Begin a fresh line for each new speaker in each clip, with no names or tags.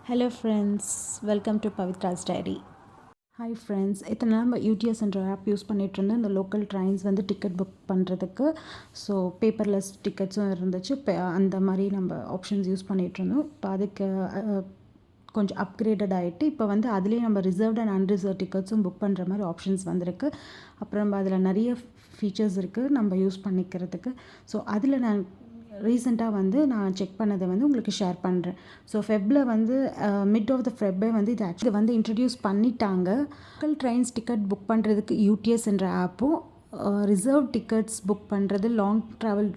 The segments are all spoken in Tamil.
Hello friends, welcome to Pavithra's diary. Hi friends, இத்தனை நாள் நம்ம யூடிஎஸ் என்ற ஆப் யூஸ் பண்ணிகிட்டு இருந்தோம். இந்த லோக்கல் ட்ரெயின்ஸ் வந்து டிக்கெட் புக் பண்ணுறதுக்கு. ஸோ பேப்பர்லெஸ் டிக்கெட்ஸும் இருந்துச்சு. அந்த மாதிரி நம்ம ஆப்ஷன்ஸ் யூஸ் பண்ணிகிட்டு இருந்தோம். இப்போ அதுக்கு கொஞ்சம் அப்கிரேடட் ஆகிட்டு இப்போ வந்து அதுலேயே நம்ம ரிசர்வ்ட் அண்ட் அன்ரிசர்வ் டிக்கெட்ஸும் புக் பண்ணுற மாதிரி ஆப்ஷன்ஸ் வந்திருக்கு. அப்புறம் நம்ம அதில் நிறைய ஃபீச்சர்ஸ் இருக்குது நம்ம யூஸ் பண்ணிக்கிறதுக்கு. ஸோ அதில் நான் ரீசெண்டாக வந்து நான் செக் பண்ணதை வந்து உங்களுக்கு ஷேர் பண்ணுறேன். ஸோ ஃபெப்பில் வந்து மிட் ஆஃப் த ஃபெப்பே வந்து இது ஆக்சுவலி வந்து இன்ட்ரடியூஸ் பண்ணிட்டாங்க. லோக்கல் ட்ரெயின்ஸ் டிக்கெட் புக் பண்ணுறதுக்கு யூடிஎஸ் என்ற ஆப்பும், ரிசர்வ் டிக்கெட்ஸ் புக் பண்ணுறது, long travel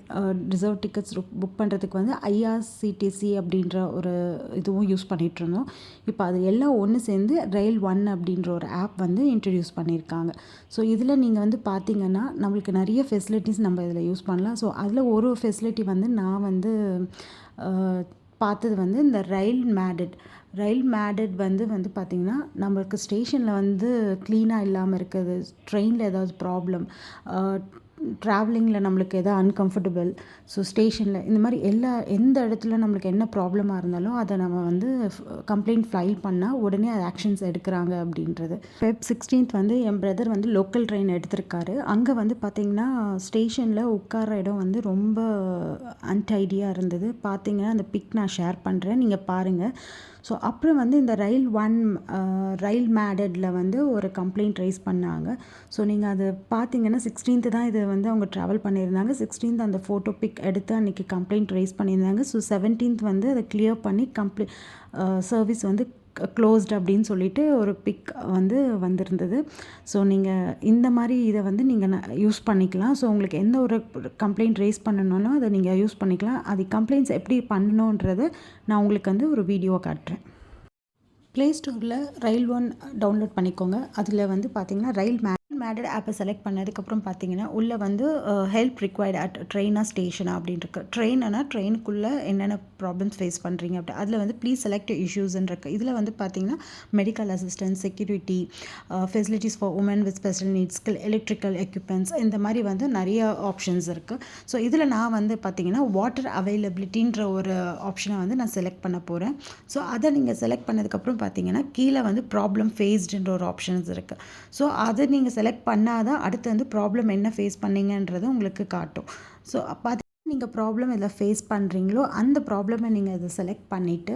reserve tickets book பண்ணுறதுக்கு வந்து ஐஆர்சிடிசி அப்படின்ற ஒரு இதுவும் யூஸ் பண்ணிகிட்ருந்தோம். இப்போ அது எல்லாம் ஒன்று சேர்ந்து ரயில் ஒன் அப்படின்ற ஒரு ஆப் வந்து இன்ட்ரடியூஸ் பண்ணியிருக்காங்க. ஸோ இதில் நீங்கள் வந்து பார்த்தீங்கன்னா நம்மளுக்கு நிறைய ஃபெசிலிட்டிஸ் நம்ம இதில் யூஸ் பண்ணலாம். ஸோ அதில் ஒரு ஃபெசிலிட்டி வந்து நான் வந்து பார்த்தது வந்து இந்த ரயில் மேடட் வந்து பார்த்திங்கன்னா நம்மளுக்கு ஸ்டேஷனில் வந்து க்ளீனாக இல்லாமல் இருக்குது, ட்ரெயினில் ஏதாவது ப்ராப்ளம், ட்ராவலிங்கில் நம்மளுக்கு எதாவது அன்கம்ஃபர்டபுள், ஸோ ஸ்டேஷனில் இந்த மாதிரி எந்த இடத்துல நம்மளுக்கு என்ன ப்ராப்ளமாக இருந்தாலும் அதை நம்ம வந்து கம்ப்ளைண்ட் ஃபைல் பண்ணால் உடனே அது ஆக்ஷன்ஸ் எடுக்கிறாங்க அப்படின்றது. Feb 16th வந்து என் பிரதர் வந்து லோக்கல் ட்ரெயின் எடுத்திருக்காரு. அங்கே வந்து பார்த்திங்கன்னா ஸ்டேஷனில் உட்கார இடம் வந்து ரொம்ப அன்டைடியாக இருந்தது. பார்த்திங்கன்னா அந்த பிக் நான் ஷேர் பண்ணுறேன், நீங்கள் பாருங்கள். ஸோ அப்புறம் வந்து இந்த ரயில் மேடடில் வந்து ஒரு கம்ப்ளைண்ட் ரைஸ் பண்ணாங்க. ஸோ நீங்கள் அது பார்த்தீங்கன்னா 16th தான் இது வந்து அவங்க ட்ராவல் பண்ணியிருந்தாங்க. 16th அந்த ஃபோட்டோ பிக் எடுத்து அன்றைக்கி கம்ப்ளைண்ட் ரைஸ் பண்ணியிருந்தாங்க. ஸோ 17th வந்து அதை கிளியர் பண்ணி சர்வீஸ் வந்து க்ளோஸ்ட் அப்படின்னு சொல்லிட்டு ஒரு பிக் வந்து வந்திருந்தது. ஸோ நீங்கள் இந்த மாதிரி இதை வந்து நீங்கள் யூஸ் பண்ணிக்கலாம். ஸோ உங்களுக்கு எந்த ஒரு கம்ப்ளைண்ட் ரைஸ் பண்ணணும்னா அதை நீங்கள் யூஸ் பண்ணிக்கலாம். அது கம்ப்ளைண்ட்ஸ் எப்படி பண்ணணுன்றதை நான் உங்களுக்கு வந்து ஒரு வீடியோ காட்டுறேன். ப்ளே ஸ்டோரில் ரயில் ஒன் டவுன்லோட் பண்ணிக்கோங்க. அதில் வந்து பார்த்தீங்கன்னா ரயில் மேடட் ஆப்பை செலக்ட் பண்ணதுக்கப்புறம் பார்த்தீங்கன்னா உள்ளே வந்து ஹெல்ப் ரிக்வயர்ட் அட் ட்ரெயினா ஸ்டேஷனா அப்படின்னு இருக்கு. ட்ரெயினுக்குள்ளே என்னென்ன ப்ராப்ளம்ஸ் ஃபேஸ் பண்ணுறீங்க அப்படி அதில் வந்து ப்ளீஸ் செலக்ட் இஷ்யூஸ்ன்னு இருக்குது. இதில் வந்து பார்த்தீங்கன்னா medical assistance, security, facilities for woman with special needs, electrical equipments, இந்த மாதிரி வந்து நிறைய ஆப்ஷன்ஸ் இருக்குது. ஸோ இதில் நான் வந்து பார்த்தீங்கன்னா வாட்டர் அவைலபிலிட்டின்ற ஒரு ஆப்ஷனை வந்து நான் செலக்ட் பண்ண போகிறேன். ஸோ அதை நீங்கள் செலக்ட் பண்ணதுக்கப்புறம் பார்த்தீங்கன்னா கீழே வந்து ப்ராப்ளம் ஃபேஸ்டுன்ற ஒரு ஆப்ஷன்ஸ் இருக்குது. ஸோ அதை நீங்கள் செலக்ட் பண்ணாதான் அடுத்து வந்து ப்ராப்ளம் என்ன ஃபேஸ் பண்ணீங்கன்றது உங்களுக்கு காட்டும். ஸோ அப்போ நீங்கள் ப்ராப்ளம் இதில் ஃபேஸ் பண்ணுறீங்களோ அந்த ப்ராப்ளமை நீங்கள் இதை செலக்ட் பண்ணிவிட்டு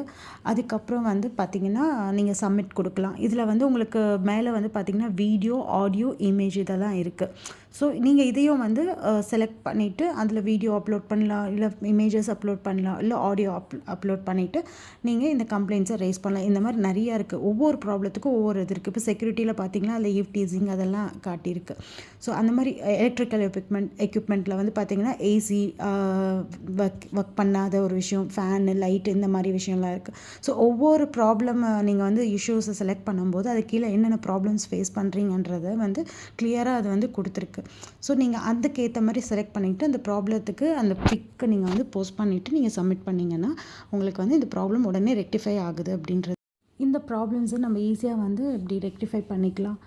அதுக்கப்புறம் வந்து பார்த்திங்கன்னா நீங்கள் சப்மிட் கொடுக்கலாம். இதில் வந்து உங்களுக்கு மேலே வந்து பார்த்திங்கன்னா வீடியோ, ஆடியோ, இமேஜ் இதெல்லாம் இருக்குது. ஸோ நீங்கள் இதையும் வந்து செலக்ட் பண்ணிவிட்டு அதில் வீடியோ அப்லோட் பண்ணலாம், இல்லை இமேஜஸ் அப்லோட் பண்ணலாம், இல்லை ஆடியோ அப்லோட் பண்ணிவிட்டு நீங்கள் இந்த கம்ப்ளைண்ட்ஸை ரைஸ் பண்ணலாம். இந்த மாதிரி நிறையா இருக்குது. ஒவ்வொரு ப்ராப்ளத்துக்கும் ஒவ்வொரு இது இருக்குது. இப்போ செக்யூரிட்டியில் பார்த்திங்கன்னா அதில் ஈவ் டீசிங் அதெல்லாம் காட்டியிருக்கு. ஸோ அந்த மாதிரி எலக்ட்ரிக்கல் எக்யூப்மெண்ட்டில் வந்து பார்த்திங்கன்னா ஏசி ஒர்க் பண்ணாத ஒரு விஷயம், ஃபேனு, லைட்டு, இந்த மாதிரி விஷயம்லாம் இருக்குது. ஸோ ஒவ்வொரு ப்ராப்ளம் நீங்கள் வந்து இஷ்யூஸை செலக்ட் பண்ணும்போது அது கீழே என்னென்ன ப்ராப்ளம்ஸ் ஃபேஸ் பண்ணுறீங்கன்றதை வந்து கிளியராக அது வந்து கொடுத்துருக்கு. ஸோ நீங்கள் அதுக்கேற்ற மாதிரி செலக்ட் பண்ணிவிட்டு அந்த ப்ராப்ளத்துக்கு அந்த பிக்கை நீங்கள் வந்து போஸ்ட் பண்ணிவிட்டு நீங்கள் சப்மிட் பண்ணிங்கன்னா உங்களுக்கு வந்து இந்த ப்ராப்ளம் உடனே ரெக்டிஃபை ஆகுது அப்படின்றது. இந்த ப்ராப்ளம்ஸை நம்ம ஈஸியாக வந்து இப்படி ரெக்டிஃபை பண்ணிக்கலாம்.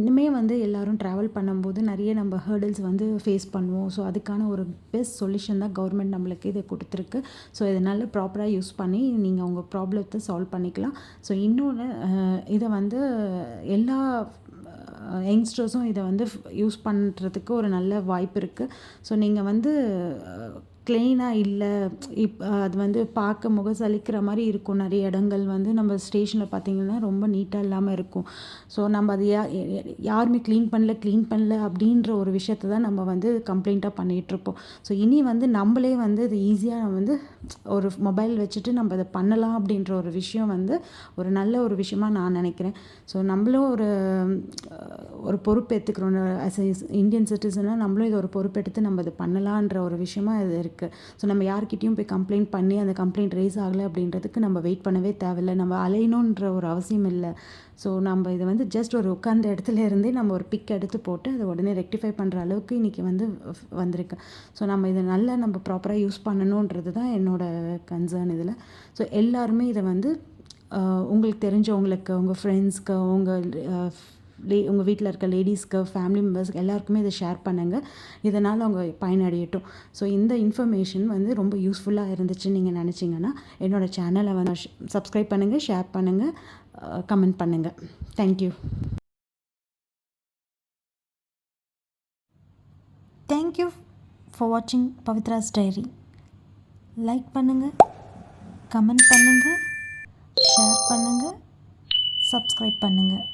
இனிமேல் வந்து எல்லோரும் ட்ராவல் பண்ணும்போது நிறைய நம்ம ஹேர்டில்ஸ் வந்து ஃபேஸ் பண்ணுவோம். ஸோ அதுக்கான ஒரு பெஸ்ட் சொல்யூஷன் தான் கவர்மெண்ட் நம்மளுக்கு இதை கொடுத்துருக்கு. ஸோ இதனால் ப்ராப்பராக யூஸ் பண்ணி நீங்கள் உங்கள் ப்ராப்ளத்தை சால்வ் பண்ணிக்கலாம். ஸோ இன்னொன்று இதை வந்து எல்லா யங்ஸ்டர்ஸும் இதை வந்து யூஸ் பண்ணுறதுக்கு ஒரு நல்ல வாய்ப்பு இருக்குது. ஸோ நீங்கள் வந்து க்ளீனாக இல்லை, அது வந்து பார்க்க முகசலிக்கிற மாதிரி இருக்கும். நிறைய இடங்கள் வந்து நம்ம ஸ்டேஷனில் பார்த்திங்கன்னா ரொம்ப நீட்டாக இல்லாமல் இருக்கும். ஸோ நம்ம அது யாருமே க்ளீன் பண்ணல அப்படின்ற ஒரு விஷயத்த தான் நம்ம வந்து கம்ப்ளைண்ட்டாக பண்ணிகிட்ருப்போம். ஸோ இனி வந்து நம்மளே வந்து இது ஈஸியாக நம்ம வந்து ஒரு மொபைல் வச்சுட்டு நம்ம அதை பண்ணலாம் அப்படின்ற ஒரு விஷயம் வந்து ஒரு நல்ல ஒரு விஷயமாக நான் நினைக்கிறேன். ஸோ நம்மளும் ஒரு பொறுப்பு எடுத்துக்கிறோம். ஆஸ் எ இந்தியன் சிட்டிசனாக நம்மளும் இது ஒரு பொறுப்பெடுத்து நம்ம இது பண்ணலான்ற ஒரு விஷயமாக இது இருக்குது. ஸோ நம்ம யார்கிட்டையும் போய் கம்ப்ளைண்ட் பண்ணி அந்த கம்ப்ளைண்ட் ரைஸ் ஆகலை அப்படின்றதுக்கு நம்ம வெயிட் பண்ணவே தேவையில்லை, நம்ம அலையணுன்ற ஒரு அவசியம் இல்லை. ஸோ நம்ம இதை வந்து ஜஸ்ட் ஒரு உட்கார்ந்த இடத்துல இருந்தே நம்ம ஒரு பிக் எடுத்து போட்டு அதை உடனே ரெக்டிஃபை பண்ணுற அளவுக்கு இன்றைக்கி வந்து வந்திருக்கு. ஸோ நம்ம இதை நல்லா நம்ம ப்ராப்பராக யூஸ் பண்ணணுன்றது தான் என்னோடய கன்சர்ன் இதில். ஸோ எல்லாருமே இதை வந்து உங்களுக்கு தெரிஞ்சவங்களுக்கு, உங்கள் ஃப்ரெண்ட்ஸ்க்கு, உங்கள் உங்கள் வீட்டில் இருக்க லேடிஸ்க்கு, ஃபேமிலி மெம்பர்ஸ்க்கு எல்லாருக்குமே இதை ஷேர் பண்ணுங்கள். இதனால் அவங்க பயனடையட்டும். ஸோ இந்த இன்ஃபர்மேஷன் வந்து ரொம்ப யூஸ்ஃபுல்லாக இருந்துச்சுன்னு நீங்கள் நினச்சிங்கன்னா என்னோடய சேனலை வந்து சப்ஸ்கிரைப் பண்ணுங்கள், ஷேர் பண்ணுங்கள், கமெண்ட் பண்ணுங்கள். தேங்க்யூ.
தேங்க்யூ ஃபார் வாட்சிங் பவித்ராஸ் டைரி. லைக் பண்ணுங்கள், கமெண்ட் பண்ணுங்கள், ஷேர் பண்ணுங்கள், சப்ஸ்கிரைப் பண்ணுங்கள்.